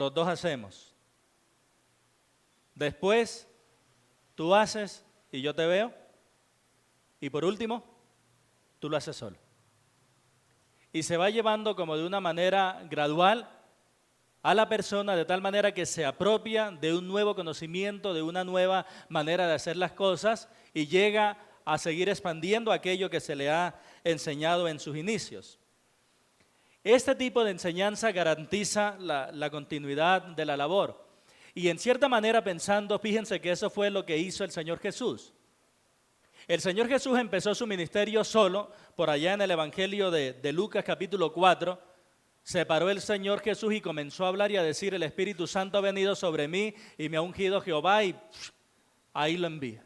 los dos hacemos. Después, tú haces y yo te veo. Y por último, tú lo haces solo. Y se va llevando como de una manera gradual a la persona de tal manera que se apropia de un nuevo conocimiento, de una nueva manera de hacer las cosas y llega a seguir expandiendo aquello que se le ha enseñado en sus inicios. Este tipo de enseñanza garantiza la continuidad de la labor. Y en cierta manera pensando, fíjense que eso fue lo que hizo el Señor Jesús. El Señor Jesús empezó su ministerio solo, por allá en el Evangelio de Lucas capítulo 4, se paró el Señor Jesús y comenzó a hablar y a decir, el Espíritu Santo ha venido sobre mí y me ha ungido Jehová y ahí lo envía.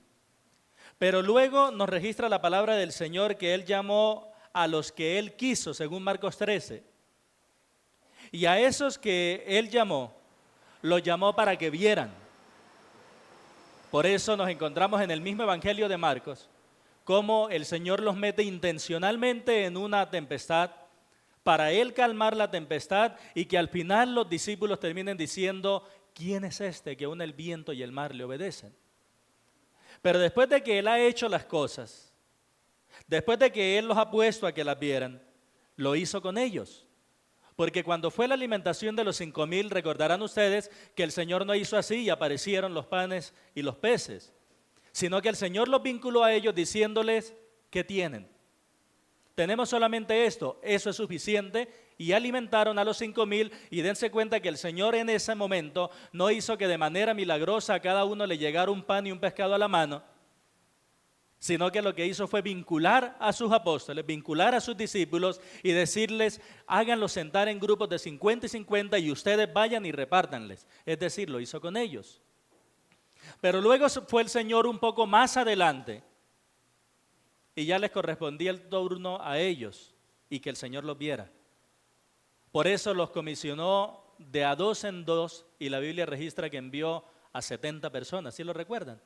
Pero luego nos registra la palabra del Señor que Él llamó a los que Él quiso, según Marcos 13. Y a esos que Él llamó, los llamó para que vieran. Por eso nos encontramos en el mismo Evangelio de Marcos, cómo el Señor los mete intencionalmente en una tempestad, para Él calmar la tempestad y que al final los discípulos terminen diciendo, ¿quién es este que aún el viento y el mar le obedecen? Pero después de que Él ha hecho las cosas, después de que Él los ha puesto a que las vieran, lo hizo con ellos. Porque cuando fue la alimentación de los 5,000, recordarán ustedes que el Señor no hizo así y aparecieron los panes y los peces, sino que el Señor los vinculó a ellos diciéndoles, ¿qué tienen? Tenemos solamente esto, eso es suficiente, y alimentaron a los 5,000 y dense cuenta que el Señor en ese momento no hizo que de manera milagrosa a cada uno le llegara un pan y un pescado a la mano, sino que lo que hizo fue vincular a sus apóstoles, vincular a sus discípulos y decirles, háganlos sentar en grupos de 50 y 50 y ustedes vayan y repártanles. Es decir, lo hizo con ellos. Pero luego fue el Señor un poco más adelante y ya les correspondía el turno a ellos y que el Señor los viera. Por eso los comisionó de a 2 en 2 y la Biblia registra que envió a 70 personas, ¿sí lo recuerdan?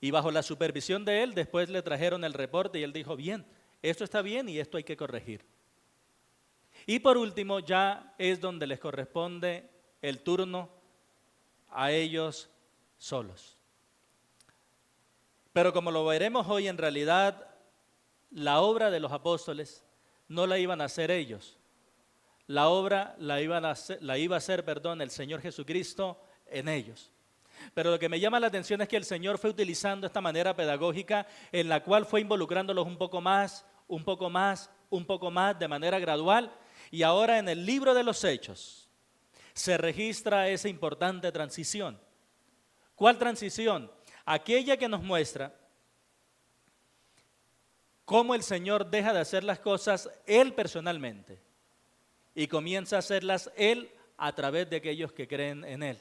Y bajo la supervisión de él, después le trajeron el reporte y él dijo, bien, esto está bien y esto hay que corregir. Y por último, ya es donde les corresponde el turno a ellos solos. Pero como lo veremos hoy, en realidad, la obra de los apóstoles no la iban a hacer ellos. La obra la iba a hacer, el Señor Jesucristo en ellos. Pero lo que me llama la atención es que el Señor fue utilizando esta manera pedagógica en la cual fue involucrándolos un poco más, un poco más, un poco más, de manera gradual. Y ahora en el libro de los Hechos se registra esa importante transición. ¿Cuál transición? Aquella que nos muestra cómo el Señor deja de hacer las cosas Él personalmente y comienza a hacerlas Él a través de aquellos que creen en Él.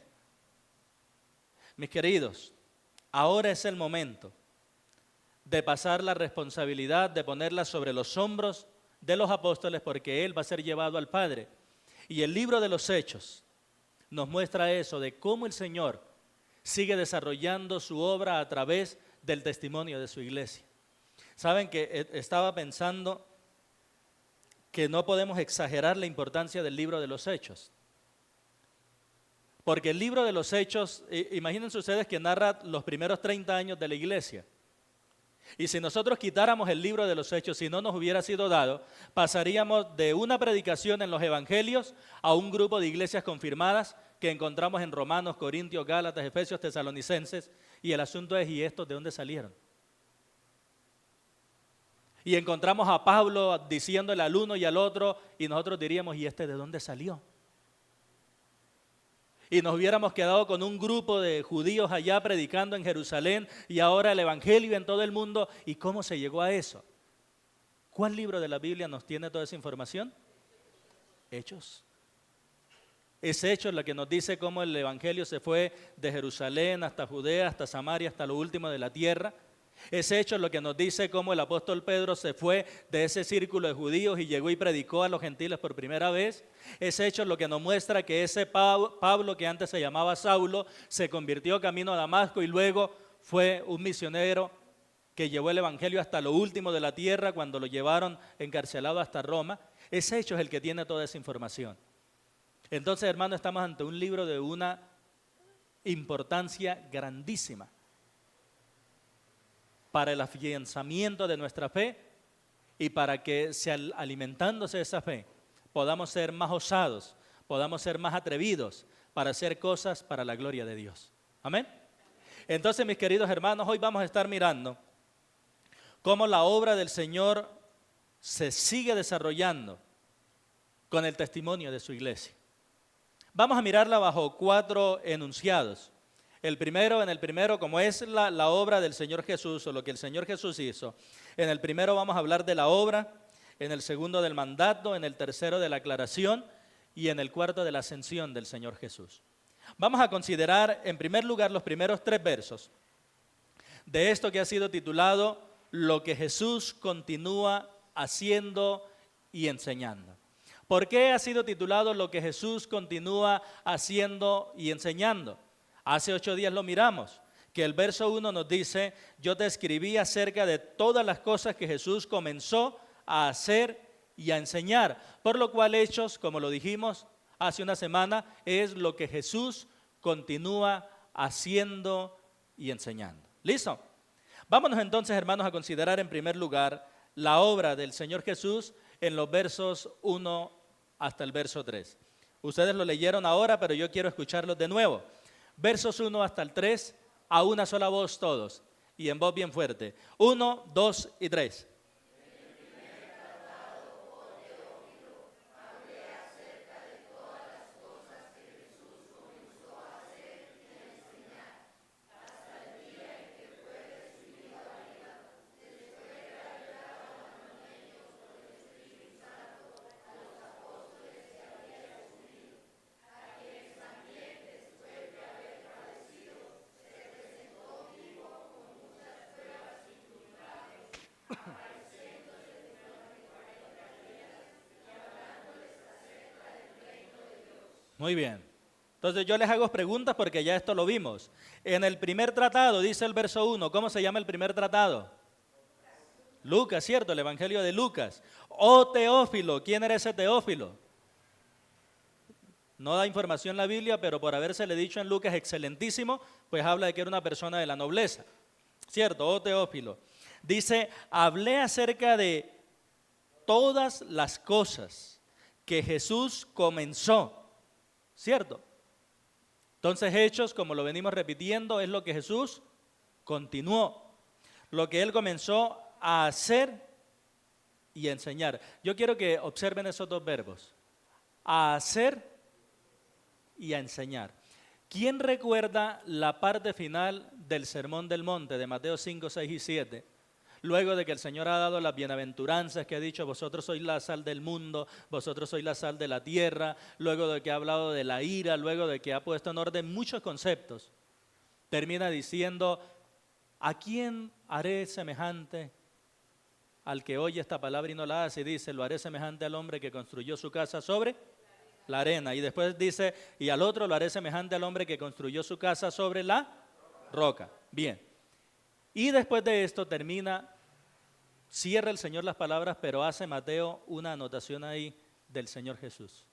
Mis queridos, ahora es el momento de pasar la responsabilidad, de ponerla sobre los hombros de los apóstoles porque Él va a ser llevado al Padre. Y el libro de los Hechos nos muestra eso, de cómo el Señor sigue desarrollando su obra a través del testimonio de su iglesia. Saben que estaba pensando que no podemos exagerar la importancia del libro de los Hechos. Porque el libro de los Hechos, imagínense ustedes que narra los primeros 30 años de la iglesia. Y si nosotros quitáramos el libro de los Hechos, si no nos hubiera sido dado, pasaríamos de una predicación en los evangelios a un grupo de iglesias confirmadas que encontramos en Romanos, Corintios, Gálatas, Efesios, Tesalonicenses. Y el asunto es, ¿y estos de dónde salieron? Y encontramos a Pablo diciéndole al uno y al otro, y nosotros diríamos, ¿y este de dónde salió? Y nos hubiéramos quedado con un grupo de judíos allá predicando en Jerusalén y ahora el evangelio en todo el mundo. ¿Y cómo se llegó a eso? ¿Cuál libro de la Biblia nos tiene toda esa información? Hechos. Es Hechos la que nos dice cómo el evangelio se fue de Jerusalén hasta Judea, hasta Samaria, hasta lo último de la tierra. Es Hechos lo que nos dice cómo el apóstol Pedro se fue de ese círculo de judíos y llegó y predicó a los gentiles por primera vez. Es Hechos lo que nos muestra que ese Pablo, que antes se llamaba Saulo, se convirtió camino a Damasco y luego fue un misionero que llevó el evangelio hasta lo último de la tierra cuando lo llevaron encarcelado hasta Roma. Es Hechos el que tiene toda esa información. Entonces, hermano, estamos ante un libro de una importancia grandísima para el afianzamiento de nuestra fe y para que, alimentándose de esa fe, podamos ser más osados, podamos ser más atrevidos para hacer cosas para la gloria de Dios. Amén. Entonces, mis queridos hermanos, hoy vamos a estar mirando cómo la obra del Señor se sigue desarrollando con el testimonio de su iglesia. Vamos a mirarla bajo 4 enunciados. En el primero, como es la obra del Señor Jesús o lo que el Señor Jesús hizo, en el primero vamos a hablar de la obra, en el segundo del mandato, en el tercero de la aclaración y en el cuarto de la ascensión del Señor Jesús. Vamos a considerar en primer lugar los primeros 3 versos de esto que ha sido titulado Lo que Jesús continúa haciendo y enseñando. ¿Por qué ha sido titulado Lo que Jesús continúa haciendo y enseñando? Hace 8 días lo miramos, que el verso 1 nos dice, yo te escribí acerca de todas las cosas que Jesús comenzó a hacer y a enseñar, por lo cual Hechos, como lo dijimos hace una semana, es lo que Jesús continúa haciendo y enseñando. ¿Listo? Vámonos entonces, hermanos, a considerar en primer lugar la obra del Señor Jesús en los versos 1 hasta el verso 3. Ustedes lo leyeron ahora, pero yo quiero escucharlos de nuevo. Versos 1 hasta el 3, a una sola voz todos, y en voz bien fuerte. 1, 2 y 3. Muy bien. Entonces yo les hago preguntas porque ya esto lo vimos. En el primer tratado, dice el verso 1, ¿cómo se llama el primer tratado? Lucas, ¿cierto? El Evangelio de Lucas. Oh Teófilo, ¿quién era ese Teófilo? No da información la Biblia, pero por habérsele dicho en Lucas excelentísimo, pues habla de que era una persona de la nobleza. ¿Cierto? Oh Teófilo. Dice, hablé acerca de todas las cosas que Jesús comenzó. ¿Cierto? Entonces Hechos, como lo venimos repitiendo, es lo que Jesús continuó. Lo que Él comenzó a hacer y a enseñar. Yo quiero que observen esos 2 verbos. A hacer y a enseñar. ¿Quién recuerda la parte final del Sermón del Monte de Mateo 5, 6 y 7? Luego de que el Señor ha dado las bienaventuranzas que ha dicho, vosotros sois la sal del mundo, vosotros sois la sal de la tierra, luego de que ha hablado de la ira, luego de que ha puesto en orden muchos conceptos, termina diciendo, ¿a quién haré semejante al que oye esta palabra y no la hace? Y dice, lo haré semejante al hombre que construyó su casa sobre la arena. Y después dice, y al otro lo haré semejante al hombre que construyó su casa sobre la roca. Bien. Y después de esto cierra el Señor las palabras, pero hace Mateo una anotación ahí del Señor Jesús.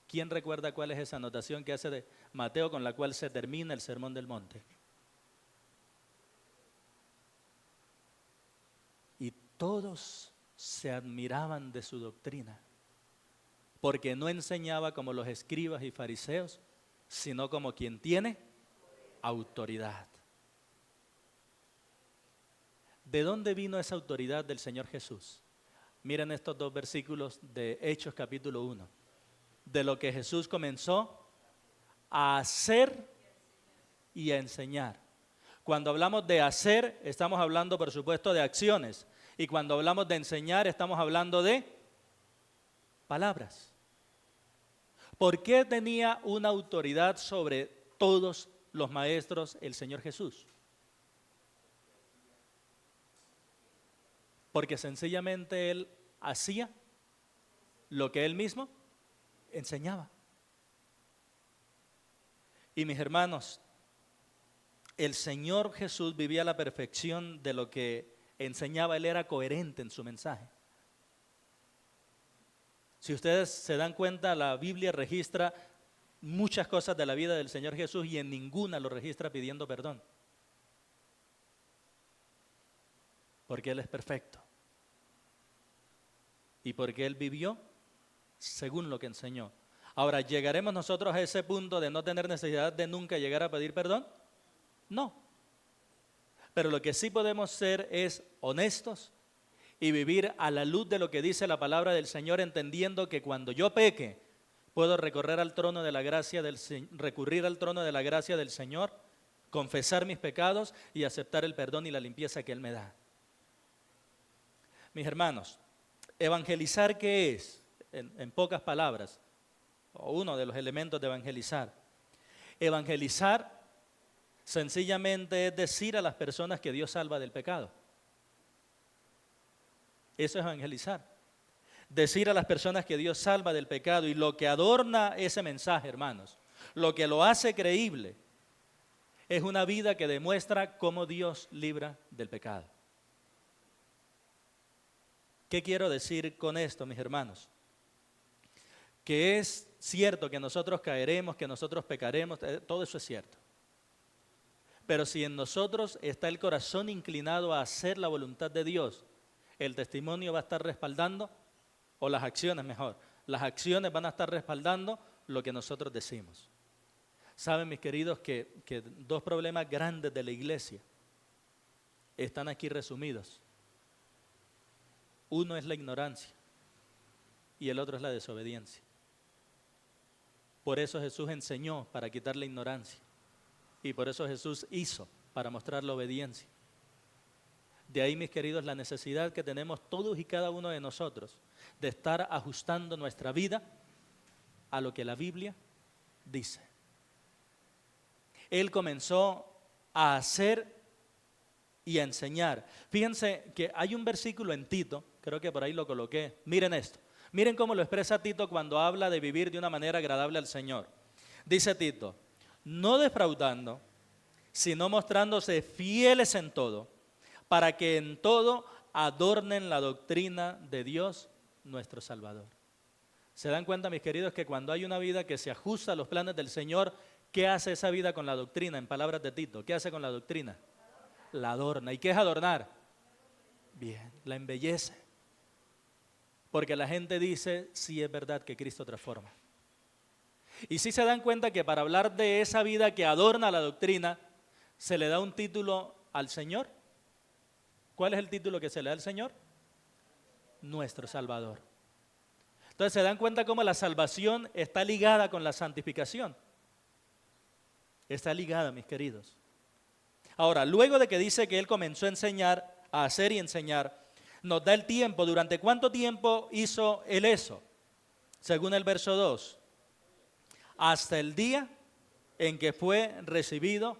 ¿Quién recuerda cuál es esa anotación que hace de Mateo con la cual se termina el Sermón del Monte? Y todos se admiraban de su doctrina, porque no enseñaba como los escribas y fariseos, sino como quien tiene autoridad. ¿De dónde vino esa autoridad del Señor Jesús? Miren estos 2 versículos de Hechos capítulo 1. De lo que Jesús comenzó a hacer y a enseñar. Cuando hablamos de hacer, estamos hablando por supuesto de acciones. Y cuando hablamos de enseñar, estamos hablando de palabras. ¿Por qué tenía una autoridad sobre todos los maestros el Señor Jesús? Porque sencillamente Él hacía lo que Él mismo enseñaba. Y mis hermanos, el Señor Jesús vivía a la perfección de lo que enseñaba. Él era coherente en su mensaje. Si ustedes se dan cuenta, la Biblia registra muchas cosas de la vida del Señor Jesús y en ninguna lo registra pidiendo perdón. Porque Él es perfecto. Y porque Él vivió según lo que enseñó. Ahora, ¿llegaremos nosotros a ese punto de no tener necesidad de nunca llegar a pedir perdón? No. Pero lo que sí podemos ser es honestos y vivir a la luz de lo que dice la palabra del Señor, entendiendo que cuando yo peque, puedo recurrir al trono de la gracia del Señor, confesar mis pecados y aceptar el perdón y la limpieza que Él me da. Mis hermanos, evangelizar, ¿qué es? En pocas palabras, o uno de los elementos de evangelizar. Evangelizar sencillamente es decir a las personas que Dios salva del pecado. Eso es evangelizar. Decir a las personas que Dios salva del pecado, y lo que adorna ese mensaje, hermanos, lo que lo hace creíble, es una vida que demuestra cómo Dios libra del pecado. ¿Qué quiero decir con esto, mis hermanos? Que es cierto que nosotros caeremos, que nosotros pecaremos, todo eso es cierto. Pero si en nosotros está el corazón inclinado a hacer la voluntad de Dios, el testimonio va a estar respaldando, o las acciones mejor, las acciones van a estar respaldando lo que nosotros decimos. Saben, mis queridos, que dos problemas grandes de la iglesia están aquí resumidos. Uno es la ignorancia y el otro es la desobediencia. Por eso Jesús enseñó para quitar la ignorancia y por eso Jesús hizo para mostrar la obediencia. De ahí, mis queridos, la necesidad que tenemos todos y cada uno de nosotros de estar ajustando nuestra vida a lo que la Biblia dice. Él comenzó a hacer y a enseñar. Fíjense que hay un versículo en Tito, creo que por ahí lo coloqué. Miren esto. Miren cómo lo expresa Tito cuando habla de vivir de una manera agradable al Señor. Dice Tito, no defraudando, sino mostrándose fieles en todo, para que en todo adornen la doctrina de Dios nuestro Salvador. ¿Se dan cuenta, mis queridos, que cuando hay una vida que se ajusta a los planes del Señor, qué hace esa vida con la doctrina? En palabras de Tito, ¿qué hace con la doctrina? La adorna. ¿Y qué es adornar? Bien, la embellece. Porque la gente dice, sí es verdad que Cristo transforma. Y sí se dan cuenta que para hablar de esa vida que adorna la doctrina, se le da un título al Señor. ¿Cuál es el título que se le da al Señor? Nuestro Salvador. Entonces se dan cuenta cómo la salvación está ligada con la santificación. Está ligada, mis queridos. Ahora, luego de que dice que Él comenzó a enseñar, a hacer y enseñar, nos da el tiempo. ¿Durante cuánto tiempo hizo Él eso? Según el verso 2. Hasta el día en que fue recibido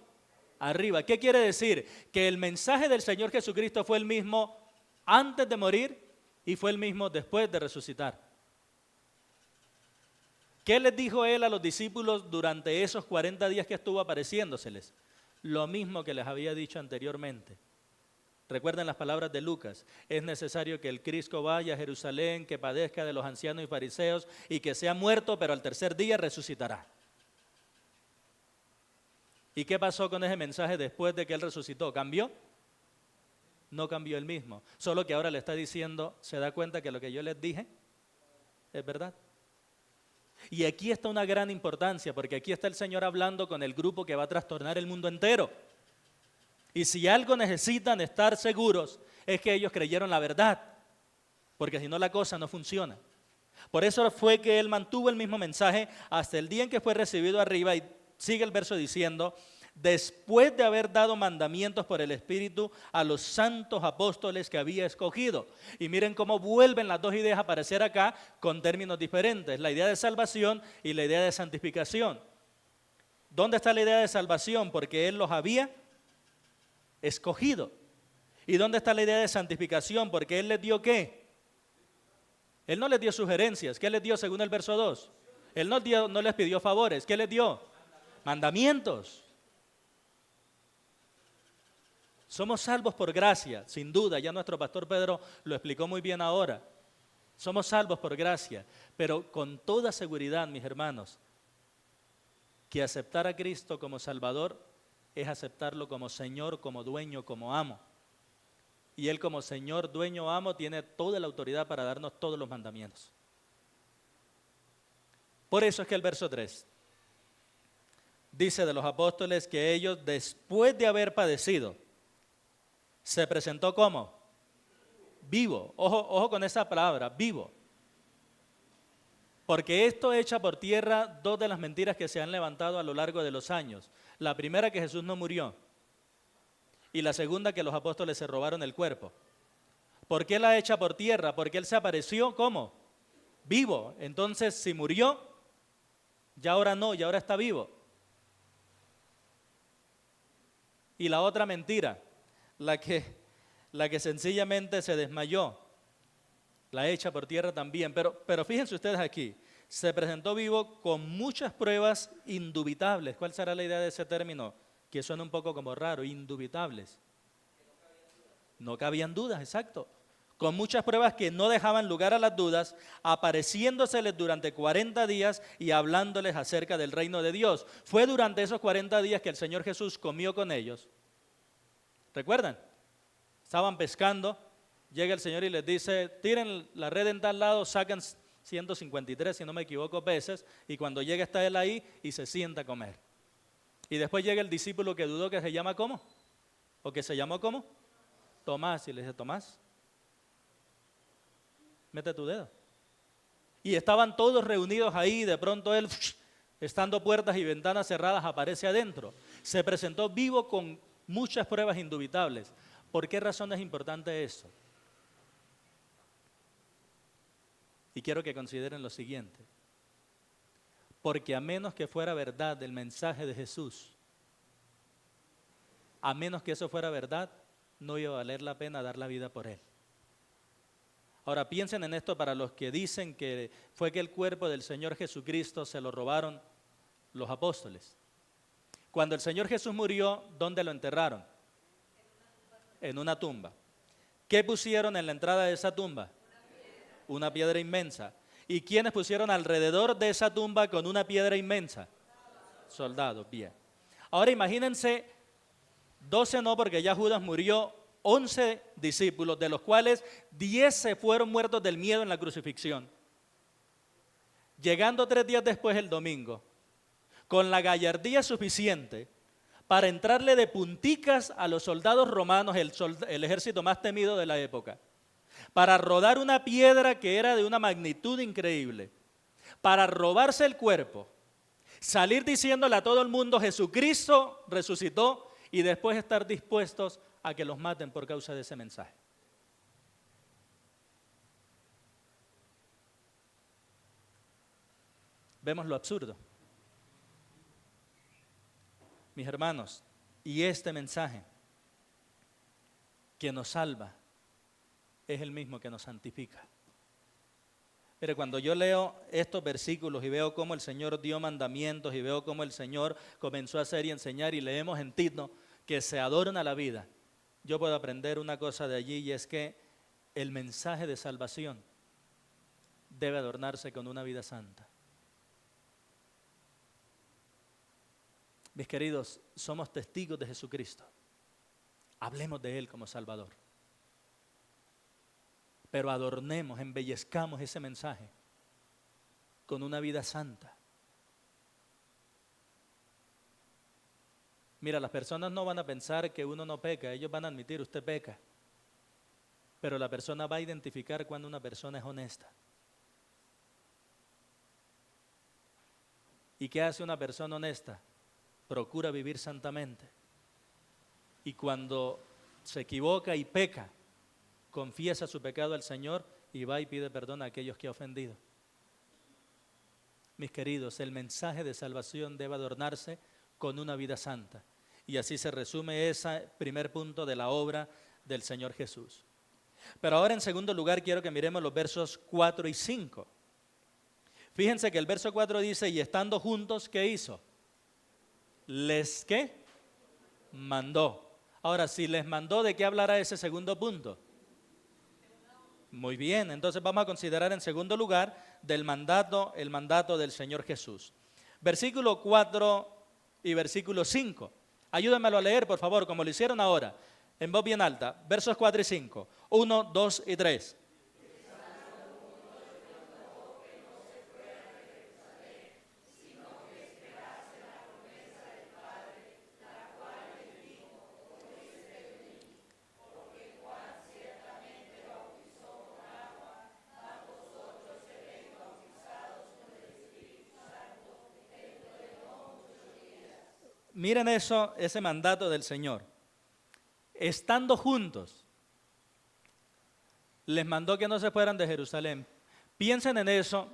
arriba. ¿Qué quiere decir? Que el mensaje del Señor Jesucristo fue el mismo antes de morir y fue el mismo después de resucitar. ¿Qué les dijo Él a los discípulos durante esos 40 días que estuvo apareciéndoseles? Lo mismo que les había dicho anteriormente. Recuerden las palabras de Lucas, es necesario que el Cristo vaya a Jerusalén, que padezca de los ancianos y fariseos y que sea muerto, pero al tercer día resucitará. ¿Y qué pasó con ese mensaje después de que Él resucitó? ¿Cambió? No cambió el mismo, solo que ahora le está diciendo, ¿se da cuenta que lo que yo les dije es verdad? Y aquí está una gran importancia, porque aquí está el Señor hablando con el grupo que va a trastornar el mundo entero. Y si algo necesitan estar seguros, es que ellos creyeron la verdad, porque si no la cosa no funciona. Por eso fue que Él mantuvo el mismo mensaje hasta el día en que fue recibido arriba, y sigue el verso diciendo, después de haber dado mandamientos por el Espíritu a los santos apóstoles que había escogido. Y miren cómo vuelven las dos ideas a aparecer acá con términos diferentes, la idea de salvación y la idea de santificación. ¿Dónde está la idea de salvación? Porque Él los había escogido. ¿Y dónde está la idea de santificación? Porque Él les dio ¿qué? Él no les dio sugerencias. ¿Qué les dio según el verso 2? Él no les pidió favores. ¿Qué les dio? Mandamientos. Somos salvos por gracia, sin duda, ya nuestro pastor Pedro lo explicó muy bien ahora. Somos salvos por gracia, pero con toda seguridad, mis hermanos, que aceptar a Cristo como Salvador es aceptarlo como Señor, como dueño, como amo. Y Él como Señor, dueño, amo, tiene toda la autoridad para darnos todos los mandamientos. Por eso es que el verso 3 dice de los apóstoles que ellos, después de haber padecido, se presentó como vivo. Ojo con esa palabra, vivo. Porque esto echa por tierra dos de las mentiras que se han levantado a lo largo de los años. La primera, que Jesús no murió. Y la segunda, que los apóstoles se robaron el cuerpo. ¿Por qué la echa por tierra? Porque Él se apareció, ¿cómo? Vivo. Entonces, si murió, ya ahora no, ya ahora está vivo. Y la otra mentira, la que sencillamente se desmayó, la echa por tierra también. Pero fíjense ustedes aquí, se presentó vivo con muchas pruebas indubitables. ¿Cuál será la idea de ese término? Que suena un poco como raro, indubitables. No cabían dudas, exacto. Con muchas pruebas que no dejaban lugar a las dudas, apareciéndoseles durante 40 días y hablándoles acerca del reino de Dios. Fue durante esos 40 días que el Señor Jesús comió con ellos. ¿Recuerdan? Estaban pescando, llega el Señor y les dice, tiren la red en tal lado, sacan 153, si no me equivoco, peces, y cuando llega está Él ahí y se sienta a comer. Y después llega el discípulo que dudó, que se llama ¿cómo? ¿O que se llamó ¿cómo? Tomás, y le dice, Tomás, mete tu dedo. Y estaban todos reunidos ahí, de pronto Él, estando puertas y ventanas cerradas, aparece adentro. Se presentó vivo con muchas pruebas indubitables. ¿Por qué razón es importante eso? Y quiero que consideren lo siguiente. Porque a menos que fuera verdad el mensaje de Jesús, a menos que eso fuera verdad, no iba a valer la pena dar la vida por Él. Ahora piensen en esto para los que dicen que fue que el cuerpo del Señor Jesucristo se lo robaron los apóstoles. Cuando el Señor Jesús murió, ¿dónde lo enterraron? En una tumba. ¿Qué pusieron en la entrada de esa tumba? Una piedra inmensa. ¿Y quiénes pusieron alrededor de esa tumba con una piedra inmensa? Soldados, bien. Ahora imagínense, 12 no, porque ya Judas murió, 11 discípulos, de los cuales 10 se fueron muertos del miedo en la crucifixión. Llegando 3 días después, el domingo, con la gallardía suficiente para entrarle de punticas a los soldados romanos, el ejército más temido de la época, para rodar una piedra que era de una magnitud increíble, para robarse el cuerpo, salir diciéndole a todo el mundo, Jesucristo resucitó, y después estar dispuestos a que los maten por causa de ese mensaje. Vemos lo absurdo. Mis hermanos, y este mensaje que nos salva es el mismo que nos santifica. Mire, cuando yo leo estos versículos y veo cómo el Señor dio mandamientos y veo cómo el Señor comenzó a hacer y enseñar, y leemos en Tito que se adorna la vida, yo puedo aprender una cosa de allí, y es que el mensaje de salvación debe adornarse con una vida santa. Mis queridos, somos testigos de Jesucristo. Hablemos de Él como Salvador. Pero adornemos, embellezcamos ese mensaje con una vida santa. Mira, las personas no van a pensar que uno no peca, ellos van a admitir, usted peca. Pero la persona va a identificar cuando una persona es honesta. ¿Y qué hace una persona honesta? Procura vivir santamente. Y cuando se equivoca y peca, confiesa su pecado al Señor y va y pide perdón a aquellos que ha ofendido. Mis queridos, el mensaje de salvación debe adornarse con una vida santa. Y así se resume ese primer punto de la obra del Señor Jesús. Pero ahora, en segundo lugar, quiero que miremos los versos 4 y 5. Fíjense que el verso 4 dice, y estando juntos, ¿qué hizo? ¿Les qué? Mandó. Ahora, si les mandó, ¿de qué hablará ese segundo punto? Muy bien, entonces vamos a considerar en segundo lugar el mandato del Señor Jesús. Versículo 4 y versículo 5. Ayúdenmelo a leer, por favor, como lo hicieron ahora, en voz bien alta. Versos 4 y 5. 1, 2 y 3. Miren eso, ese mandato del Señor. Estando juntos, les mandó que no se fueran de Jerusalén. Piensen en eso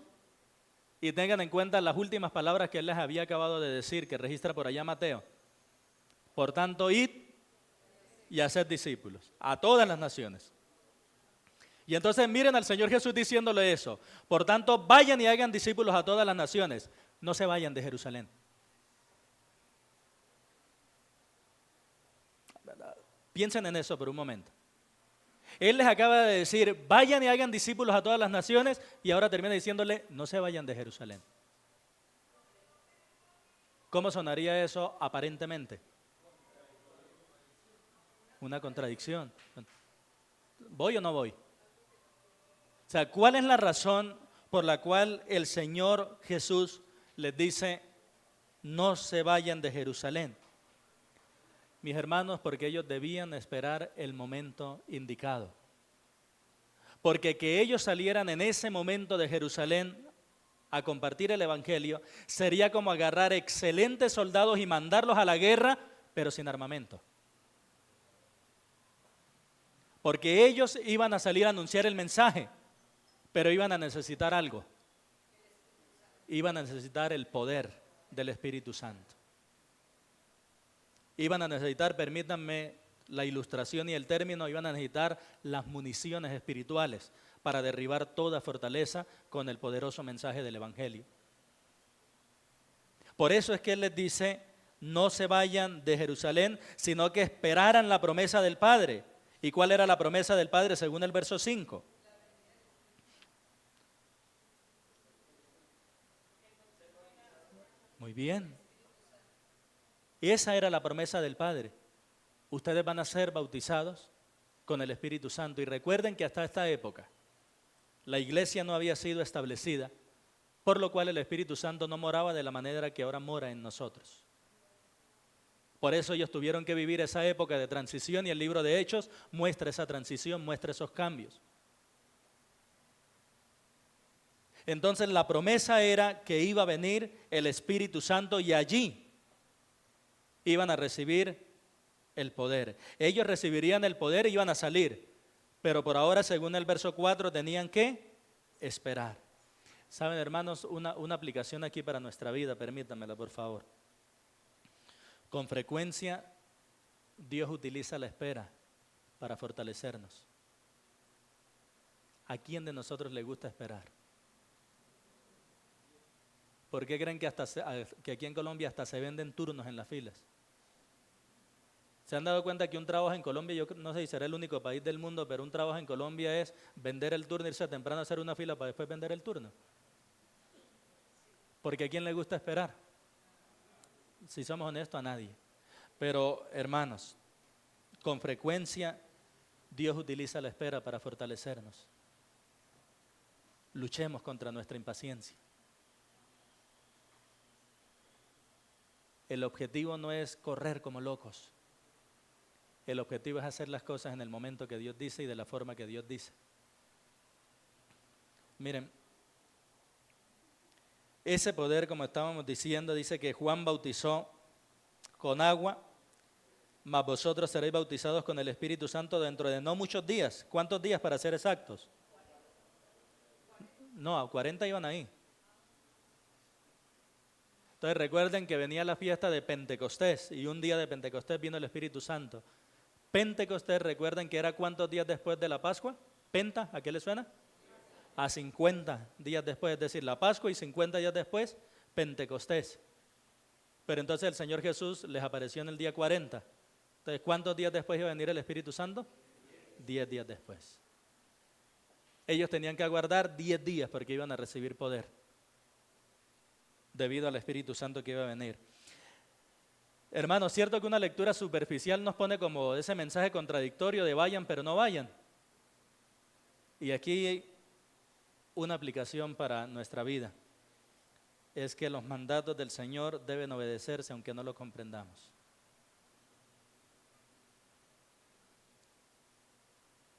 y tengan en cuenta las últimas palabras que Él les había acabado de decir, que registra por allá Mateo. Por tanto, id y haced discípulos a todas las naciones. Y entonces miren al Señor Jesús diciéndole eso. Por tanto, vayan y hagan discípulos a todas las naciones. No se vayan de Jerusalén. Piensen en eso por un momento. Él les acaba de decir, vayan y hagan discípulos a todas las naciones, y ahora termina diciéndole, no se vayan de Jerusalén. ¿Cómo sonaría eso aparentemente? Una contradicción. ¿Voy o no voy? O sea, ¿cuál es la razón por la cual el Señor Jesús les dice, no se vayan de Jerusalén? Mis hermanos, porque ellos debían esperar el momento indicado. Porque que ellos salieran en ese momento de Jerusalén a compartir el Evangelio sería como agarrar excelentes soldados y mandarlos a la guerra, pero sin armamento. Porque ellos iban a salir a anunciar el mensaje, pero iban a necesitar algo. Iban a necesitar el poder del Espíritu Santo. Iban a necesitar, permítanme la ilustración y el término, iban a necesitar las municiones espirituales para derribar toda fortaleza con el poderoso mensaje del Evangelio. Por eso es que Él les dice, no se vayan de Jerusalén, sino que esperaran la promesa del Padre. ¿Y cuál era la promesa del Padre según el verso 5? Muy bien. Esa era la promesa del Padre. Ustedes van a ser bautizados con el Espíritu Santo. Y recuerden que hasta esta época la iglesia no había sido establecida, por lo cual el Espíritu Santo no moraba de la manera que ahora mora en nosotros. Por eso ellos tuvieron que vivir esa época de transición y el libro de Hechos muestra esa transición, muestra esos cambios. Entonces la promesa era que iba a venir el Espíritu Santo y allí iban a recibir el poder. Ellos recibirían el poder y iban a salir, pero por ahora, según el verso 4, tenían que esperar. Saben, hermanos, una aplicación aquí para nuestra vida, permítanmela, por favor. Con frecuencia, Dios utiliza la espera para fortalecernos. ¿A quién de nosotros le gusta esperar? ¿Por qué creen que aquí en Colombia hasta se venden turnos en las filas? ¿Se han dado cuenta que un trabajo en Colombia, yo no sé si será el único país del mundo, pero un trabajo en Colombia es vender el turno, irse temprano a hacer una fila para después vender el turno? Porque ¿a quién le gusta esperar? Si somos honestos, a nadie. Pero, hermanos, con frecuencia Dios utiliza la espera para fortalecernos. Luchemos contra nuestra impaciencia. El objetivo no es correr como locos. El objetivo es hacer las cosas en el momento que Dios dice y de la forma que Dios dice. Miren, ese poder, como estábamos diciendo, dice que Juan bautizó con agua, mas vosotros seréis bautizados con el Espíritu Santo dentro de no muchos días. ¿Cuántos días para ser exactos? No, a 40 iban ahí. Entonces recuerden que venía la fiesta de Pentecostés y un día de Pentecostés vino el Espíritu Santo. Pentecostés, recuerden que era ¿cuántos días después de la Pascua? Penta, ¿a qué le suena? A 50 días después, es decir, la Pascua y 50 días después, Pentecostés. Pero entonces el Señor Jesús les apareció en el día 40. Entonces, ¿cuántos días después iba a venir el Espíritu Santo? 10 días después. Ellos tenían que aguardar 10 días porque iban a recibir poder. debido al Espíritu Santo que iba a venir. Hermanos, cierto que una lectura superficial nos pone como ese mensaje contradictorio de vayan pero no vayan. Y aquí hay una aplicación para nuestra vida. Es que los mandatos del Señor deben obedecerse aunque no lo comprendamos.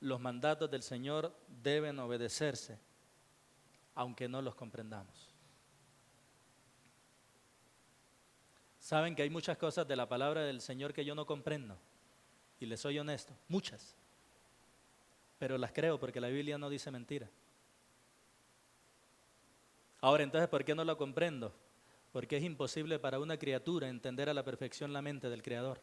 Los mandatos del Señor deben obedecerse aunque no los comprendamos. Saben que hay muchas cosas de la palabra del Señor que yo no comprendo, y les soy honesto, muchas, pero las creo porque la Biblia no dice mentira. Ahora, entonces, ¿por qué no lo comprendo? Porque es imposible para una criatura entender a la perfección la mente del Creador.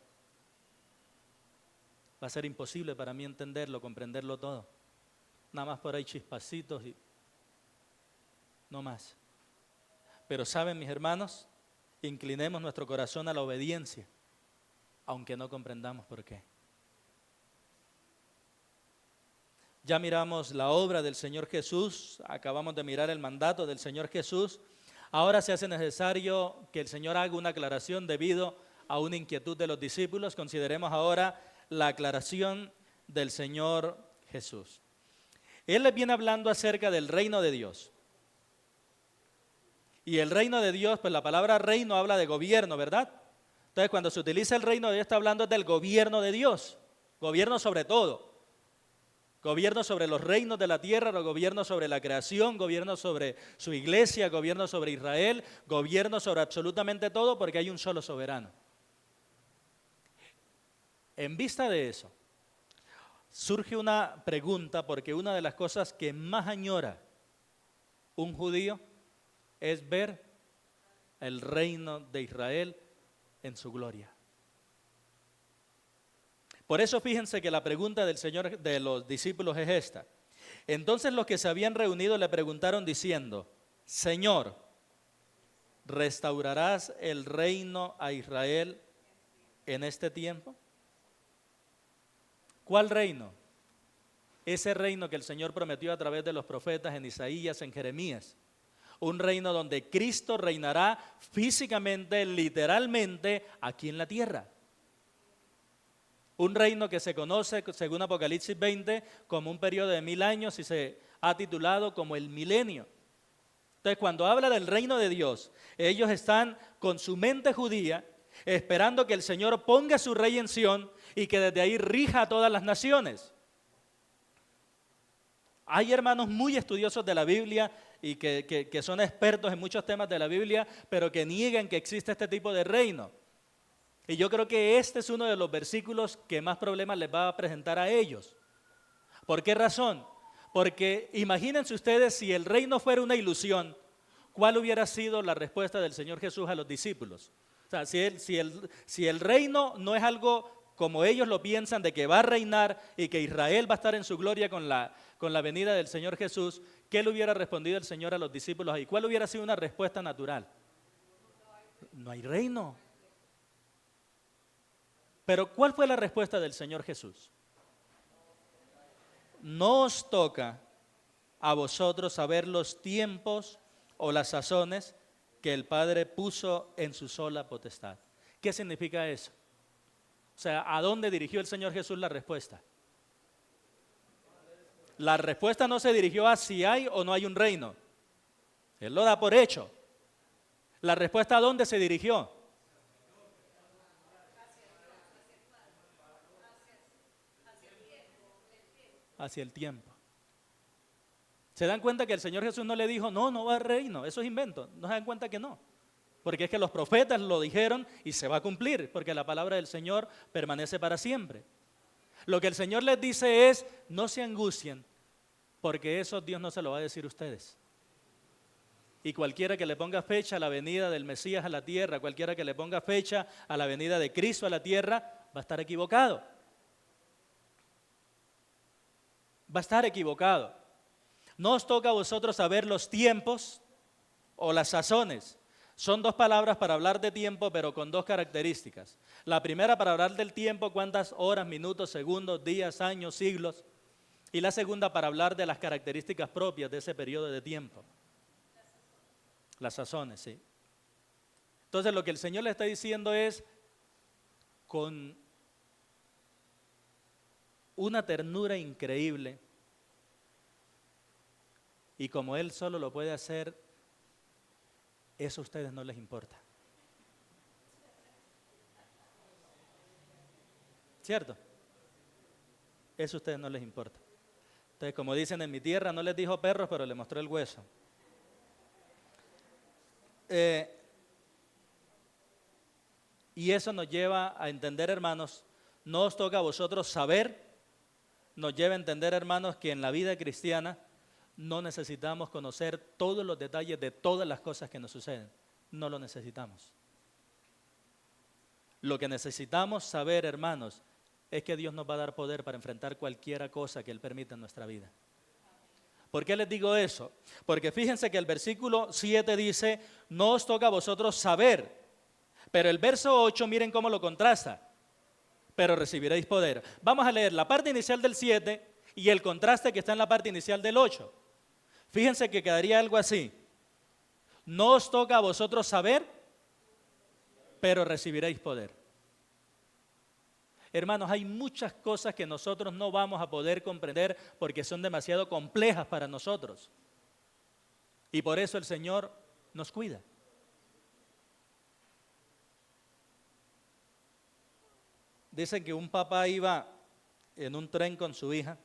Va a ser imposible para mí entenderlo, comprenderlo todo. Nada más por ahí chispacitos y no más. Pero saben, mis hermanos, inclinemos nuestro corazón a la obediencia, aunque no comprendamos por qué. Ya miramos la obra del Señor Jesús, acabamos de mirar el mandato del Señor Jesús. Ahora se hace necesario que el Señor haga una aclaración debido a una inquietud de los discípulos. Consideremos ahora la aclaración del Señor Jesús. Él les viene hablando acerca del reino de Dios. Y el reino de Dios, pues la palabra reino habla de gobierno, ¿verdad? Entonces, cuando se utiliza el reino de Dios, está hablando del gobierno de Dios. Gobierno sobre todo. Gobierno sobre los reinos de la tierra, gobierno sobre la creación, gobierno sobre su iglesia, gobierno sobre Israel, gobierno sobre absolutamente todo, porque hay un solo soberano. En vista de eso, surge una pregunta, porque una de las cosas que más añora un judío es ver el reino de Israel en su gloria. Por eso fíjense que la pregunta del Señor de los discípulos es esta. Entonces los que se habían reunido le preguntaron diciendo, Señor, ¿restaurarás el reino a Israel en este tiempo? ¿Cuál reino? Ese reino que el Señor prometió a través de los profetas en Isaías, en Jeremías. Un reino donde Cristo reinará físicamente, literalmente, aquí en la tierra. Un reino que se conoce, según Apocalipsis 20, como un periodo de 1000 años y se ha titulado como el milenio. Entonces, cuando habla del reino de Dios, ellos están con su mente judía, esperando que el Señor ponga su rey en Sión y que desde ahí rija a todas las naciones. Hay hermanos muy estudiosos de la Biblia y que son expertos en muchos temas de la Biblia, pero que niegan que existe este tipo de reino. Y yo creo que este es uno de los versículos que más problemas les va a presentar a ellos. ¿Por qué razón? Porque imagínense ustedes si el reino fuera una ilusión, ¿cuál hubiera sido la respuesta del Señor Jesús a los discípulos? O sea, si el reino no es algo como ellos lo piensan, de que va a reinar y que Israel va a estar en su gloria con la venida del Señor Jesús, ¿qué le hubiera respondido el Señor a los discípulos ahí? ¿Cuál hubiera sido una respuesta natural? No hay reino. Pero ¿cuál fue la respuesta del Señor Jesús? No os toca a vosotros saber los tiempos o las sazones que el Padre puso en su sola potestad. ¿Qué significa eso? O sea, ¿a dónde dirigió el Señor Jesús la respuesta? La respuesta no se dirigió a si hay o no hay un reino. Él lo da por hecho. La respuesta, ¿a dónde se dirigió? Hacia el tiempo. ¿Se dan cuenta que el Señor Jesús no le dijo, no va a haber reino? Eso es invento. ¿No se dan cuenta que no? Porque es que los profetas lo dijeron y se va a cumplir, porque la palabra del Señor permanece para siempre. Lo que el Señor les dice es, no se angustien, porque eso Dios no se lo va a decir a ustedes. Y cualquiera que le ponga fecha a la venida del Mesías a la tierra, cualquiera que le ponga fecha a la venida de Cristo a la tierra, va a estar equivocado. Va a estar equivocado. No os toca a vosotros saber los tiempos o las sazones. Son dos palabras para hablar de tiempo, pero con dos características. La primera para hablar del tiempo, cuántas horas, minutos, segundos, días, años, siglos. Y la segunda para hablar de las características propias de ese periodo de tiempo. Las sazones, sí. Entonces lo que el Señor le está diciendo es, con una ternura increíble, y como Él solo lo puede hacer, eso a ustedes no les importa. ¿Cierto? Eso a ustedes no les importa. Entonces, como dicen en mi tierra, no les dijo perros, pero le mostró el hueso. Y eso nos lleva a entender, hermanos, no os toca a vosotros saber, nos lleva a entender, hermanos, que en la vida cristiana no necesitamos conocer todos los detalles de todas las cosas que nos suceden. No lo necesitamos. Lo que necesitamos saber, hermanos, es que Dios nos va a dar poder para enfrentar cualquier cosa que Él permita en nuestra vida. ¿Por qué les digo eso? Porque fíjense que el versículo 7 dice, no os toca a vosotros saber. Pero el verso 8, miren cómo lo contrasta. Pero recibiréis poder. Vamos a leer la parte inicial del 7 y el contraste que está en la parte inicial del 8. Fíjense que quedaría algo así. No os toca a vosotros saber, pero recibiréis poder. Hermanos, hay muchas cosas que nosotros no vamos a poder comprender porque son demasiado complejas para nosotros. Y por eso el Señor nos cuida. Dicen que un papá iba en un tren con su hija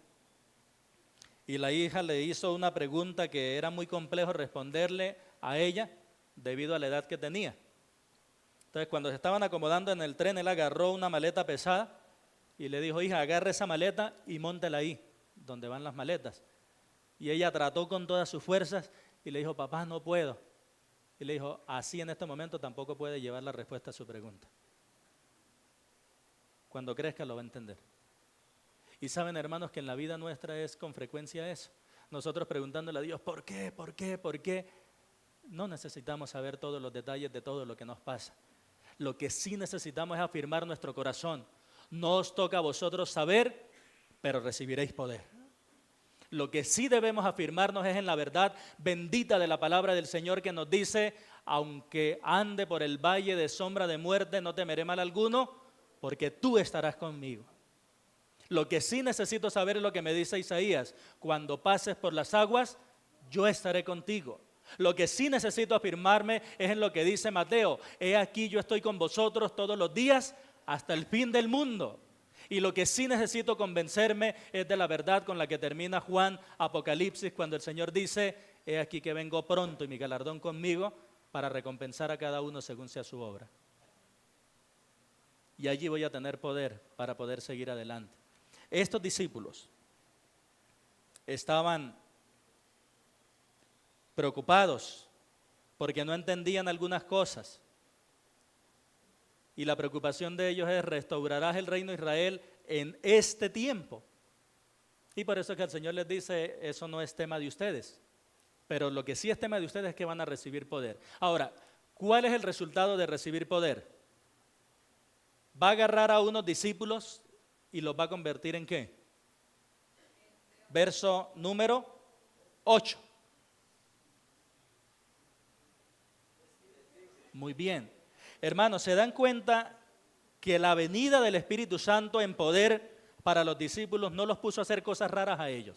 y la hija le hizo una pregunta que era muy complejo responderle a ella debido a la edad que tenía. Entonces, cuando se estaban acomodando en el tren, él agarró una maleta pesada y le dijo, hija, agarre esa maleta y móntela ahí, donde van las maletas. Y ella trató con todas sus fuerzas y le dijo, papá, no puedo. Y le dijo, así en este momento tampoco puede llevar la respuesta a su pregunta. Cuando crezca lo va a entender. Y saben, hermanos, que en la vida nuestra es con frecuencia eso. Nosotros preguntándole a Dios, ¿por qué? ¿Por qué? ¿Por qué? No necesitamos saber todos los detalles de todo lo que nos pasa. Lo que sí necesitamos es afirmar nuestro corazón. No os toca a vosotros saber, pero recibiréis poder. Lo que sí debemos afirmarnos es en la verdad bendita de la palabra del Señor que nos dice, aunque ande por el valle de sombra de muerte, no temeré mal alguno, porque tú estarás conmigo. Lo que sí necesito saber es lo que me dice Isaías, cuando pases por las aguas, yo estaré contigo. Lo que sí necesito afirmarme es en lo que dice Mateo, he aquí yo estoy con vosotros todos los días hasta el fin del mundo. Y lo que sí necesito convencerme es de la verdad con la que termina Juan Apocalipsis, cuando el Señor dice, he aquí que vengo pronto y mi galardón conmigo para recompensar a cada uno según sea su obra. Y allí voy a tener poder para poder seguir adelante. Estos discípulos estaban preocupados porque no entendían algunas cosas. Y la preocupación de ellos es, ¿restaurarás el reino de Israel en este tiempo? Y por eso es que el Señor les dice, eso no es tema de ustedes. Pero lo que sí es tema de ustedes es que van a recibir poder. Ahora, ¿cuál es el resultado de recibir poder? Va a agarrar a unos discípulos y los va a convertir ¿en qué? Verso número 8. Muy bien. Hermanos, ¿se dan cuenta que la venida del Espíritu Santo en poder para los discípulos no los puso a hacer cosas raras a ellos?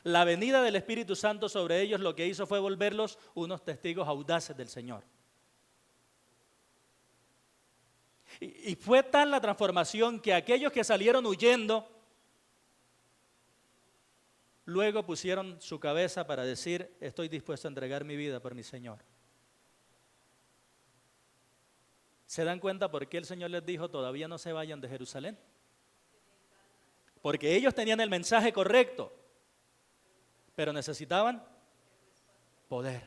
La venida del Espíritu Santo sobre ellos lo que hizo fue volverlos unos testigos audaces del Señor. Y fue tal la transformación que aquellos que salieron huyendo, luego pusieron su cabeza para decir, estoy dispuesto a entregar mi vida por mi Señor. ¿Se dan cuenta por qué el Señor les dijo, todavía no se vayan de Jerusalén? Porque ellos tenían el mensaje correcto, pero necesitaban poder.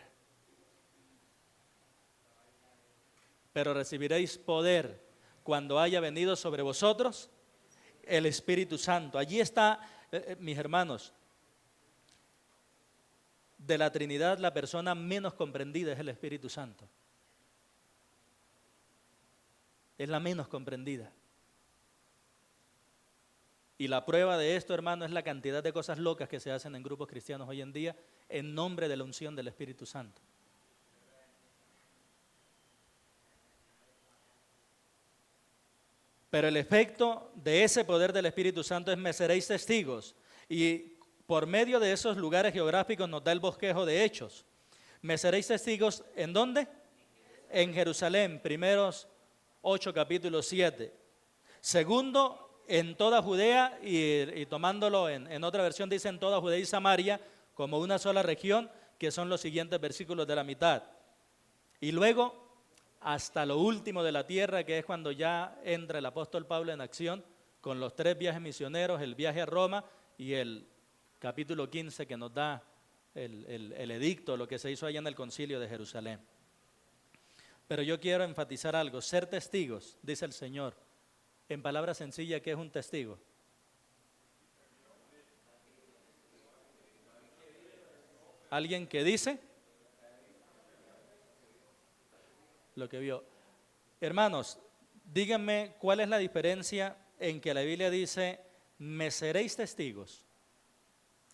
Pero recibiréis poder cuando haya venido sobre vosotros el Espíritu Santo. Allí está, mis hermanos, de la Trinidad la persona menos comprendida es el Espíritu Santo. Es la menos comprendida. Y la prueba de esto, hermano, es la cantidad de cosas locas que se hacen en grupos cristianos hoy en día en nombre de la unción del Espíritu Santo. Pero el efecto de ese poder del Espíritu Santo es: me seréis testigos. Y por medio de esos lugares geográficos nos da el bosquejo de Hechos. Me seréis testigos, ¿en dónde? En Jerusalén, primeros 8 capítulos 7. Segundo, en toda Judea, y tomándolo en otra versión dice en toda Judea y Samaria, como una sola región, que son los siguientes versículos de la mitad. Y luego, hasta lo último de la tierra, que es cuando ya entra el apóstol Pablo en acción, con los 3 viajes misioneros, el viaje a Roma y el capítulo 15 que nos da el edicto, lo que se hizo allá en el concilio de Jerusalén. Pero yo quiero enfatizar algo: ser testigos, dice el Señor, en palabras sencillas, ¿qué es un testigo? Alguien que dice lo que vio. Hermanos, díganme cuál es la diferencia en que la Biblia dice me seréis testigos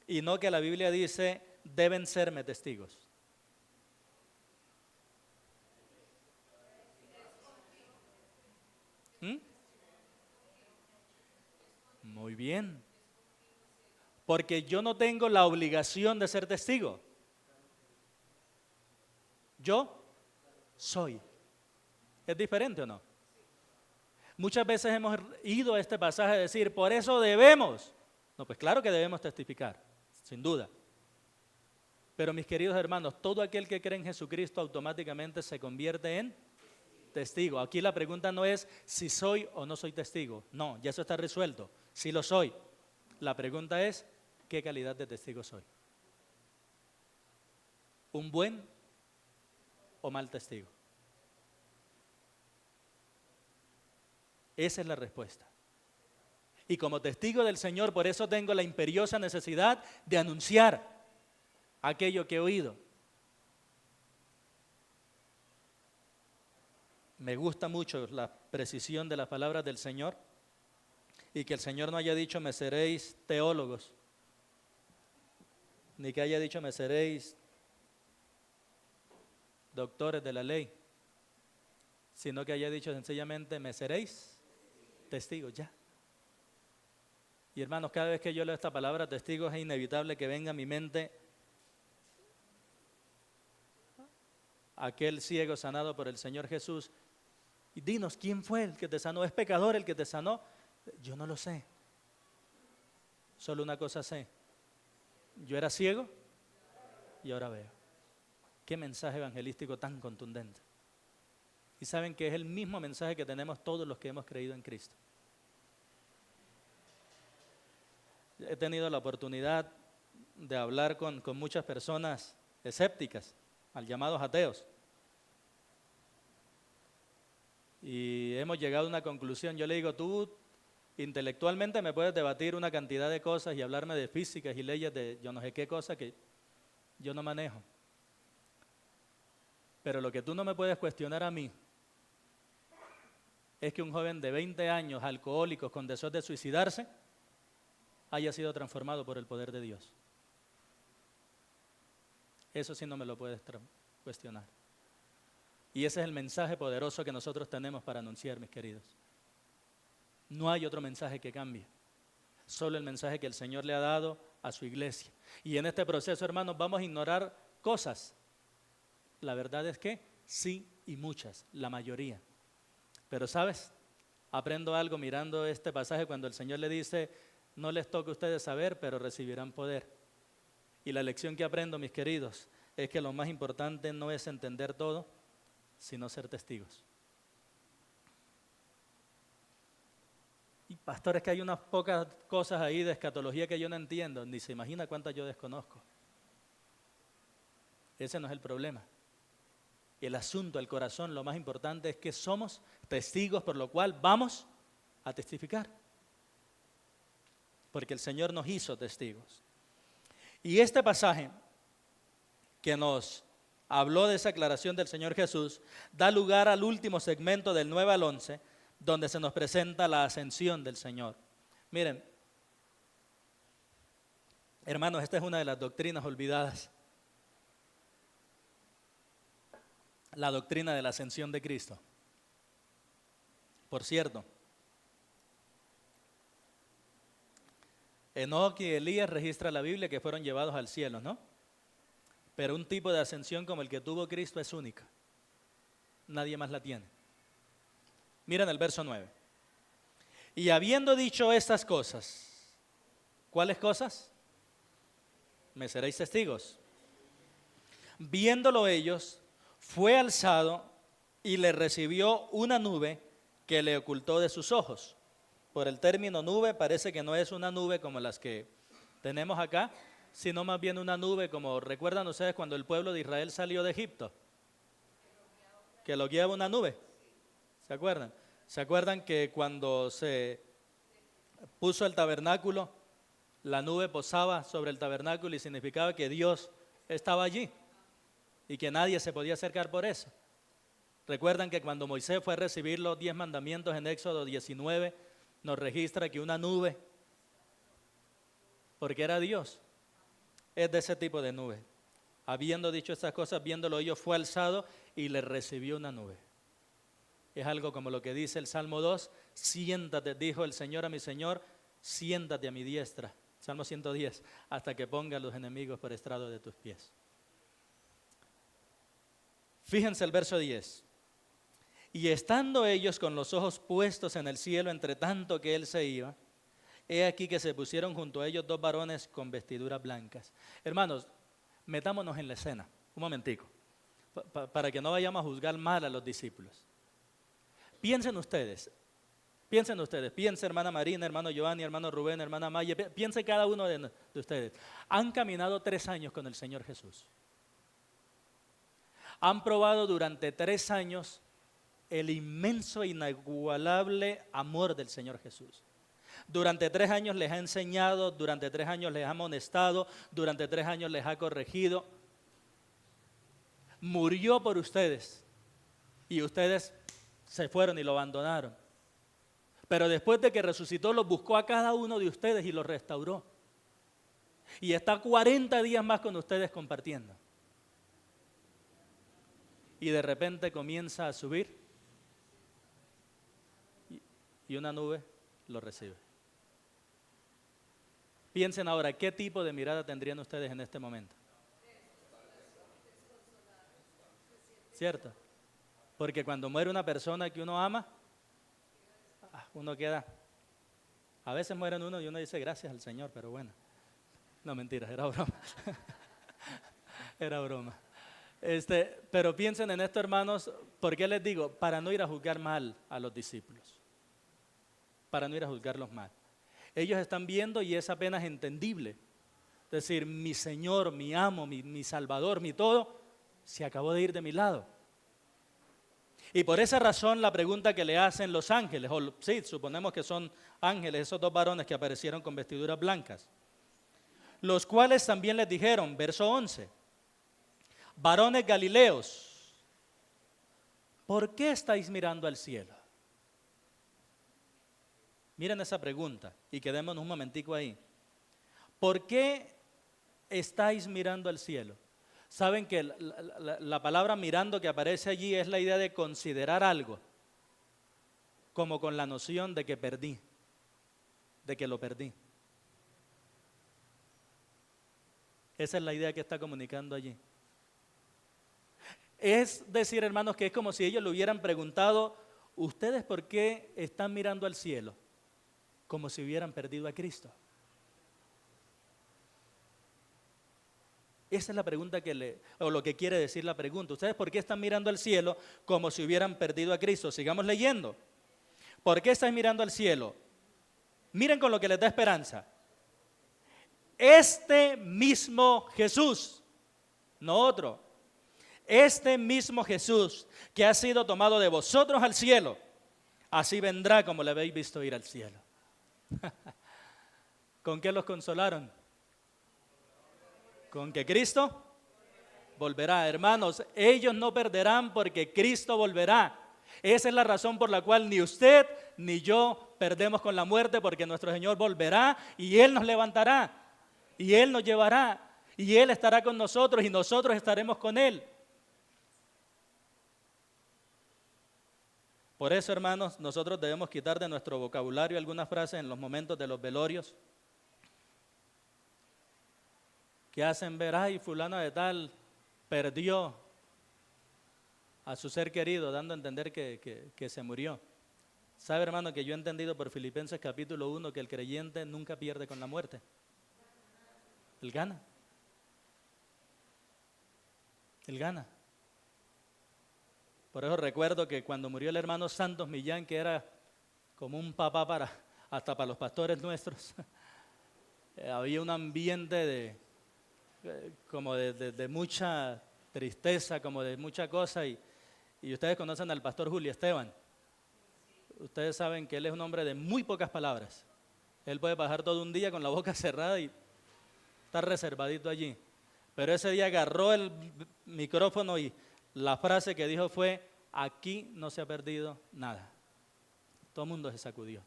y no que la Biblia dice deben serme testigos. ¿Mm? Muy bien. Porque yo no tengo la obligación de ser testigo. Yo soy. ¿Es diferente o no? Muchas veces hemos ido a este pasaje a decir, por eso debemos. No, pues claro que debemos testificar, sin duda. Pero mis queridos hermanos, todo aquel que cree en Jesucristo automáticamente se convierte en testigo. Aquí la pregunta no es si soy o no soy testigo. No, ya eso está resuelto. Sí lo soy. La pregunta es, ¿qué calidad de testigo soy? ¿Un buen o mal testigo? Esa es la respuesta. Y como testigo del Señor, por eso tengo la imperiosa necesidad de anunciar aquello que he oído. Me gusta mucho la precisión de las palabras del Señor y que el Señor no haya dicho me seréis teólogos, ni que haya dicho me seréis doctores de la ley, sino que haya dicho sencillamente me seréis testigos, ya. Y hermanos, cada vez que yo leo esta palabra testigos es inevitable que venga a mi mente aquel ciego sanado por el Señor Jesús. Y dinos, ¿quién fue el que te sanó? ¿Es pecador el que te sanó? Yo no lo sé. Solo una cosa sé: yo era ciego y ahora veo. Qué mensaje evangelístico tan contundente. Y saben que es el mismo mensaje que tenemos todos los que hemos creído en Cristo. He tenido la oportunidad de hablar con muchas personas escépticas, mal llamados ateos. Y hemos llegado a una conclusión. Yo le digo, tú intelectualmente me puedes debatir una cantidad de cosas y hablarme de físicas y leyes de yo no sé qué cosa que yo no manejo. Pero lo que tú no me puedes cuestionar a mí es que un joven de 20 años, alcohólico, con deseos de suicidarse, haya sido transformado por el poder de Dios. Eso sí no me lo puedes cuestionar. Y ese es el mensaje poderoso que nosotros tenemos para anunciar, mis queridos. No hay otro mensaje que cambie. Solo el mensaje que el Señor le ha dado a su iglesia. Y en este proceso, hermanos, vamos a ignorar cosas. La verdad es que sí, y muchas, la mayoría. Pero ¿sabes? Aprendo algo mirando este pasaje cuando el Señor le dice, no les toca a ustedes saber, pero recibirán poder. Y la lección que aprendo, mis queridos, es que lo más importante no es entender todo, sino ser testigos. Y pastores, que hay unas pocas cosas ahí de escatología que yo no entiendo, ni se imagina cuántas yo desconozco. Ese no es el problema. El asunto, el corazón, lo más importante es que somos testigos, por lo cual vamos a testificar. Porque el Señor nos hizo testigos. Y este pasaje que nos habló de esa aclaración del Señor Jesús da lugar al último segmento del 9 al 11, donde se nos presenta la ascensión del Señor. Miren, hermanos, esta es una de las doctrinas olvidadas. La doctrina de la ascensión de Cristo. Por cierto, Enoc y Elías registra la Biblia que fueron llevados al cielo, ¿no? Pero un tipo de ascensión como el que tuvo Cristo es única. Nadie más la tiene. Miren el verso 9. Y habiendo dicho estas cosas, ¿cuáles cosas? Me seréis testigos. Viéndolo ellos, fue alzado y le recibió una nube que le ocultó de sus ojos. Por el término nube parece que no es una nube como las que tenemos acá, sino más bien una nube como, ¿recuerdan ustedes cuando el pueblo de Israel salió de Egipto? Que lo guiaba una nube. ¿Se acuerdan? ¿Se acuerdan que cuando se puso el tabernáculo, la nube posaba sobre el tabernáculo y significaba que Dios estaba allí y que nadie se podía acercar por eso? ¿Recuerdan que cuando Moisés fue a recibir los 10 mandamientos en Éxodo 19, nos registra que una nube, porque era Dios, es de ese tipo de nube? Habiendo dicho estas cosas, viéndolo ellos, fue alzado y le recibió una nube. Es algo como lo que dice el Salmo 2, siéntate, dijo el Señor a mi Señor, siéntate a mi diestra. Salmo 110, hasta que ponga a los enemigos por estrado de tus pies. Fíjense el verso 10. Y estando ellos con los ojos puestos en el cielo, entre tanto que él se iba, he aquí que se pusieron junto a ellos dos varones con vestiduras blancas. Hermanos, metámonos en la escena, un momentico, para que no vayamos a juzgar mal a los discípulos. Piensen ustedes, piensen hermana Marina, hermano Giovanni, hermano Rubén, hermana Maya, piensen cada uno de ustedes. Han caminado 3 años con el Señor Jesús. Han probado durante 3 años el inmenso e inigualable amor del Señor Jesús. Durante 3 años les ha enseñado, durante 3 años les ha amonestado, durante 3 años les ha corregido. Murió por ustedes y ustedes se fueron y lo abandonaron. Pero después de que resucitó, los buscó a cada uno de ustedes y los restauró. Y está 40 días más con ustedes compartiendo. Y de repente comienza a subir y una nube lo recibe. Piensen ahora, ¿qué tipo de mirada tendrían ustedes en este momento? ¿Cierto? Porque cuando muere una persona que uno ama, uno queda, a veces mueren uno y uno dice gracias al Señor, pero bueno, no mentiras, era broma. Era broma. Pero piensen en esto, hermanos, ¿por qué les digo? Para no ir a juzgar mal a los discípulos. Para no ir a juzgarlos mal. Ellos están viendo y es apenas entendible. Es decir, mi Señor, mi amo, mi Salvador, mi todo, se acabó de ir de mi lado. Y por esa razón la pregunta que le hacen los ángeles, o sí, suponemos que son ángeles, esos dos varones que aparecieron con vestiduras blancas, los cuales también les dijeron, verso 11, varones galileos, ¿por qué estáis mirando al cielo? Miren esa pregunta y quedémonos un momentico ahí. ¿Por qué estáis mirando al cielo? Saben que la palabra mirando que aparece allí es la idea de considerar algo, como con la noción de que perdí, de que lo perdí. Esa es la idea que está comunicando allí. Es decir, hermanos, que es como si ellos le hubieran preguntado, ¿ustedes por qué están mirando al cielo? Como si hubieran perdido a Cristo. Esa es la pregunta o lo que quiere decir la pregunta. ¿Ustedes por qué están mirando al cielo como si hubieran perdido a Cristo? Sigamos leyendo. ¿Por qué estáis mirando al cielo? Miren con lo que les da esperanza. Este mismo Jesús, no otro, este mismo Jesús que ha sido tomado de vosotros al cielo, así vendrá como le habéis visto ir al cielo. ¿Con qué los consolaron? Con que Cristo volverá. Hermanos, ellos no perderán porque Cristo volverá. Esa es la razón por la cual ni usted ni yo perdemos con la muerte, porque nuestro Señor volverá y Él nos levantará y Él nos llevará y Él estará con nosotros y nosotros estaremos con Él. Por eso, hermanos, nosotros debemos quitar de nuestro vocabulario algunas frases en los momentos de los velorios que hacen ver, ay, fulano de tal perdió a su ser querido, dando a entender que se murió. ¿Sabe, hermano, que yo he entendido por Filipenses capítulo 1 que el creyente nunca pierde con la muerte? Él gana. Él gana. Por eso recuerdo que cuando murió el hermano Santos Millán, que era como un papá hasta para los pastores nuestros, había un ambiente como de mucha tristeza, como de mucha cosa, y ustedes conocen al pastor Julio Esteban. Ustedes saben que él es un hombre de muy pocas palabras. Él puede pasar todo un día con la boca cerrada y estar reservadito allí. Pero ese día agarró el micrófono y la frase que dijo fue: aquí no se ha perdido nada. Todo el mundo se sacudió.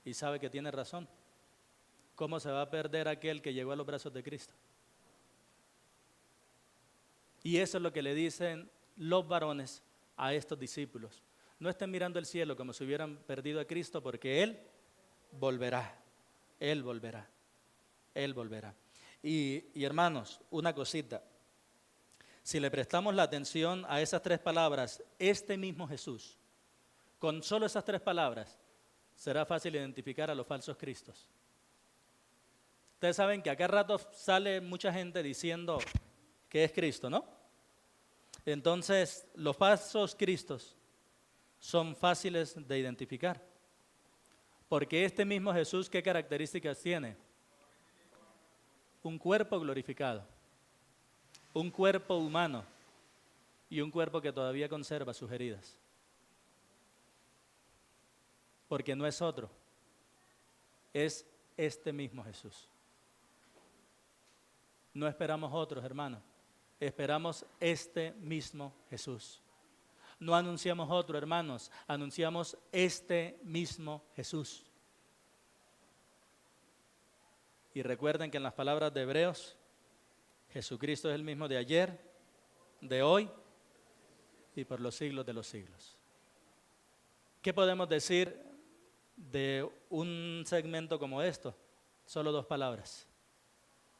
Y sabe que tiene razón. ¿Cómo se va a perder aquel que llegó a los brazos de Cristo? Y eso es lo que le dicen los varones a estos discípulos. No estén mirando el cielo como si hubieran perdido a Cristo, porque Él volverá. Él volverá. Él volverá. Y hermanos, una cosita. Si le prestamos la atención a esas tres palabras, este mismo Jesús, con solo esas tres palabras, será fácil identificar a los falsos cristos. Ustedes saben que acá a rato sale mucha gente diciendo que es Cristo, ¿no? Entonces, los falsos cristos son fáciles de identificar. Porque este mismo Jesús, ¿qué características tiene? Un cuerpo glorificado, un cuerpo humano y un cuerpo que todavía conserva sus heridas. Porque no es otro, es este mismo Jesús. No esperamos otros, hermanos, esperamos este mismo Jesús. No anunciamos otro, hermanos, anunciamos este mismo Jesús. Y recuerden que en las palabras de Hebreos, Jesucristo es el mismo de ayer, de hoy y por los siglos de los siglos. ¿Qué podemos decir de un segmento como esto? Solo dos palabras: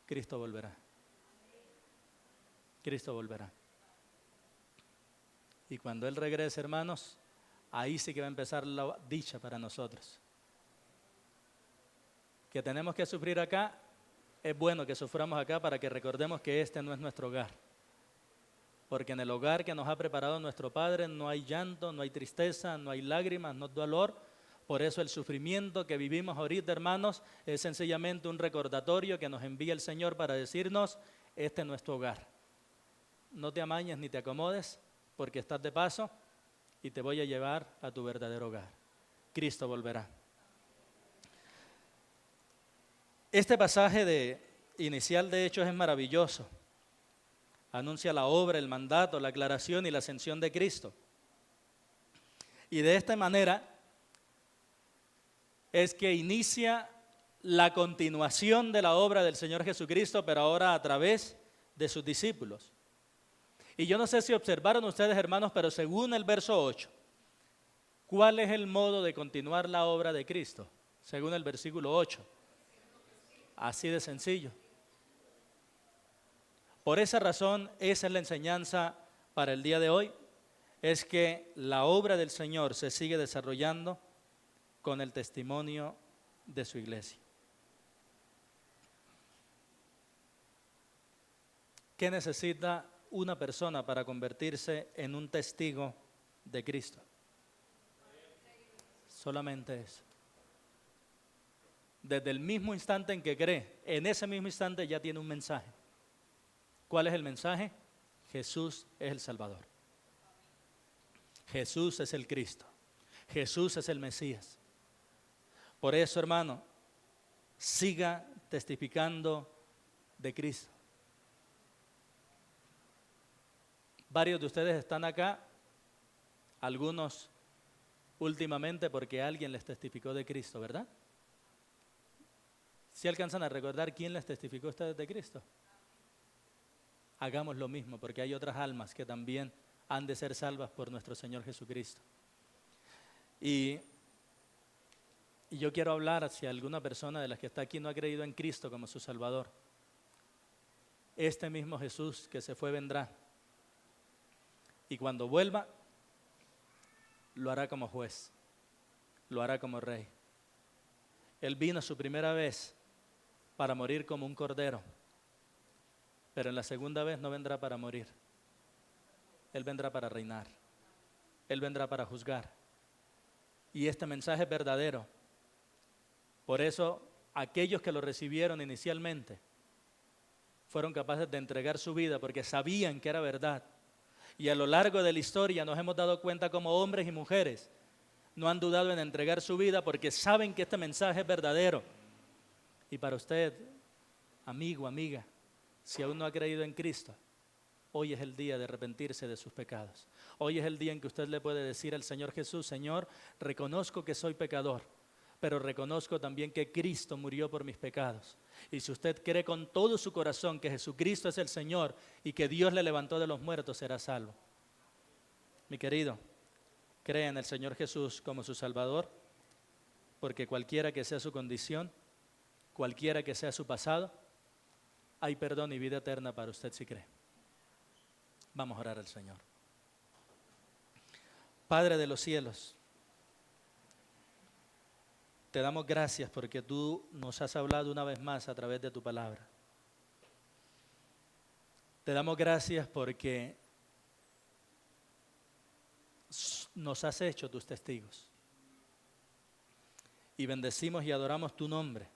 Cristo volverá. Cristo volverá. Y cuando Él regrese, hermanos, ahí sí que va a empezar la dicha para nosotros. Que tenemos que sufrir acá, es bueno que suframos acá para que recordemos que este no es nuestro hogar. Porque en el hogar que nos ha preparado nuestro Padre no hay llanto, no hay tristeza, no hay lágrimas, no hay dolor. Por eso el sufrimiento que vivimos ahorita, hermanos, es sencillamente un recordatorio que nos envía el Señor para decirnos: este es nuestro hogar. No te amañes ni te acomodes, porque estás de paso y te voy a llevar a tu verdadero hogar. Cristo volverá. Este pasaje inicial de Hechos es maravilloso. Anuncia la obra, el mandato, la aclaración y la ascensión de Cristo. Y de esta manera es que inicia la continuación de la obra del Señor Jesucristo, pero ahora a través de sus discípulos. Y yo no sé si observaron ustedes, hermanos, pero según el verso 8, ¿cuál es el modo de continuar la obra de Cristo? Según el versículo 8. Así de sencillo. Por esa razón, esa es la enseñanza para el día de hoy, es que la obra del Señor se sigue desarrollando con el testimonio de su iglesia. ¿Qué necesita una persona para convertirse en un testigo de Cristo? Solamente eso. Desde el mismo instante en que cree, en ese mismo instante ya tiene un mensaje. ¿Cuál es el mensaje? Jesús es el Salvador. Jesús es el Cristo. Jesús es el Mesías. Por eso, hermano, siga testificando de Cristo. Varios de ustedes están acá, algunos últimamente porque alguien les testificó de Cristo, ¿verdad? ¿Sí alcanzan a recordar quién les testificó a ustedes de Cristo? Hagamos lo mismo, porque hay otras almas que también han de ser salvas por nuestro Señor Jesucristo. Y yo quiero hablar hacia alguna persona de las que está aquí no ha creído en Cristo como su Salvador. este mismo Jesús que se fue vendrá. Y cuando vuelva, lo hará como juez, lo hará como rey. Él vino su primera vez para morir como un cordero, pero en la segunda vez no vendrá para morir. Él vendrá para reinar. Él vendrá para juzgar. Y este mensaje es verdadero. Por eso, aquellos que lo recibieron inicialmente fueron capaces de entregar su vida porque sabían que era verdad. Y a lo largo de la historia nos hemos dado cuenta como hombres y mujeres no han dudado en entregar su vida porque saben que este mensaje es verdadero. Y para usted, amigo, amiga, si aún no ha creído en Cristo, hoy es el día de arrepentirse de sus pecados. Hoy es el día en que usted le puede decir al Señor Jesús: Señor, reconozco que soy pecador, pero reconozco también que Cristo murió por mis pecados. Y si usted cree con todo su corazón que Jesucristo es el Señor y que Dios le levantó de los muertos, será salvo. Mi querido, cree en el Señor Jesús como su Salvador, porque cualquiera que sea su condición, cualquiera que sea su pasado, hay perdón y vida eterna para usted si cree. Vamos a orar al Señor. Padre de los cielos, te damos gracias porque tú nos has hablado una vez más a través de tu palabra. Te damos gracias porque nos has hecho tus testigos. Y bendecimos y adoramos tu nombre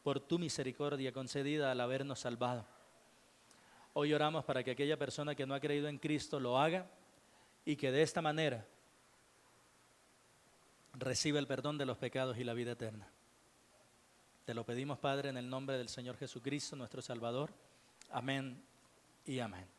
por tu misericordia concedida al habernos salvado. Hoy oramos para que aquella persona que no ha creído en Cristo lo haga y que de esta manera reciba el perdón de los pecados y la vida eterna. Te lo pedimos, Padre, en el nombre del Señor Jesucristo, nuestro Salvador. Amén y amén.